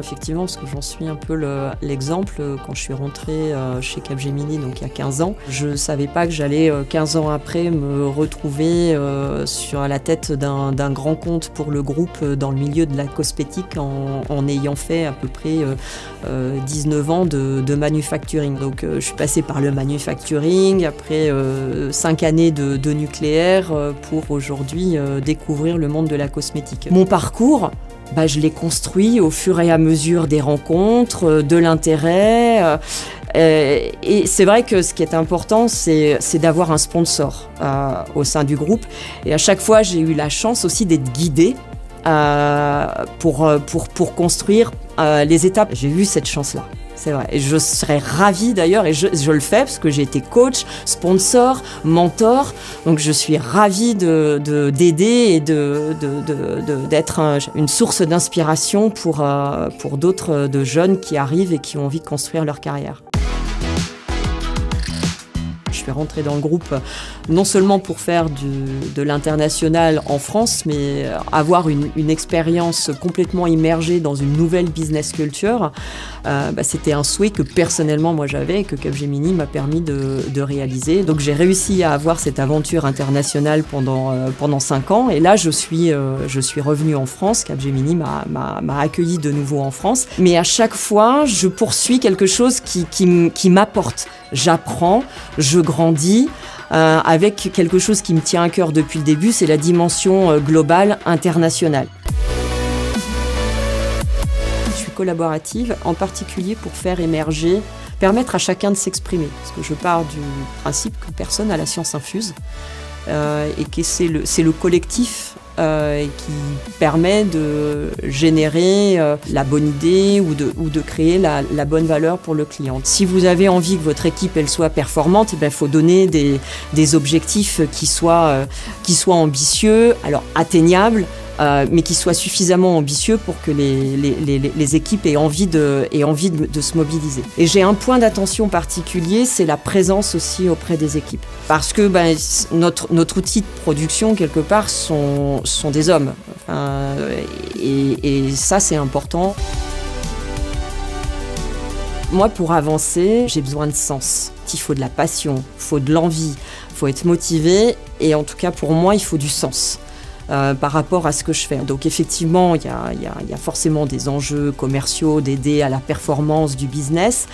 effectivement, parce que j'en suis un peu l'exemple. Quand je suis rentrée chez Capgemini, donc il y a 15 ans, je ne savais pas que j'allais 15 ans après me retrouver sur la tête d'un grand compte pour le groupe dans le milieu de la cosmétique en ayant fait à peu près 19 ans de manufacturing. Donc je suis passée par le manufacturing, après 5 années de nucléaire pour aujourd'hui découvrir le monde de la cosmétique. Mon parcours, je l'ai construit au fur et à mesure des rencontres, de l'intérêt. Et c'est vrai que ce qui est important, c'est d'avoir un sponsor au sein du groupe. Et à chaque fois, j'ai eu la chance aussi d'être guidée pour construire les étapes. J'ai eu cette chance-là. C'est vrai. Et je serais ravie d'ailleurs, et je le fais parce que j'ai été coach, sponsor, mentor. Donc je suis ravie d'aider et d'être une source d'inspiration pour d'autres de jeunes qui arrivent et qui ont envie de construire leur carrière. Je suis rentrée dans le groupe non seulement pour faire de l'international en France, mais avoir une expérience complètement immergée dans une nouvelle business culture. C'était un souhait que personnellement moi j'avais et que Capgemini m'a permis de réaliser. Donc j'ai réussi à avoir cette aventure internationale pendant 5 ans, et là je suis revenue en France. Capgemini m'a accueilli de nouveau en France, mais à chaque fois je poursuis quelque chose qui m'apporte. J'apprends, je grandis avec quelque chose qui me tient à cœur depuis le début, c'est la dimension globale, internationale. Je suis collaborative, en particulier pour faire émerger, permettre à chacun de s'exprimer. Parce que je pars du principe que personne n'a la science infuse et que c'est le collectif qui permet de générer la bonne idée ou de créer la bonne valeur pour le client. Si vous avez envie que votre équipe elle soit performante, il faut donner des objectifs qui soient ambitieux, alors atteignables, mais qui soient suffisamment ambitieux pour que les équipes aient envie de se mobiliser. Et j'ai un point d'attention particulier, c'est la présence aussi auprès des équipes. Parce que notre outil de production, quelque part, sont des hommes. Et ça, c'est important. Moi, pour avancer, j'ai besoin de sens. Il faut de la passion, il faut de l'envie, il faut être motivé. Et en tout cas, pour moi, il faut du sens. Par rapport à ce que je fais. Donc effectivement, il y a forcément des enjeux commerciaux, d'aider à la performance du business,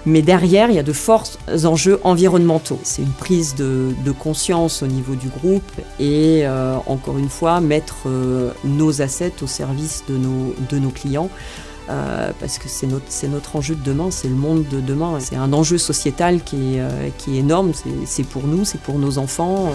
mais derrière, il y a de forts enjeux environnementaux. C'est une prise de conscience au niveau du groupe et encore une fois, mettre nos assets au service de nos clients. Parce que c'est notre enjeu de demain, c'est le monde de demain. C'est un enjeu sociétal qui est énorme, c'est pour nous, c'est pour nos enfants.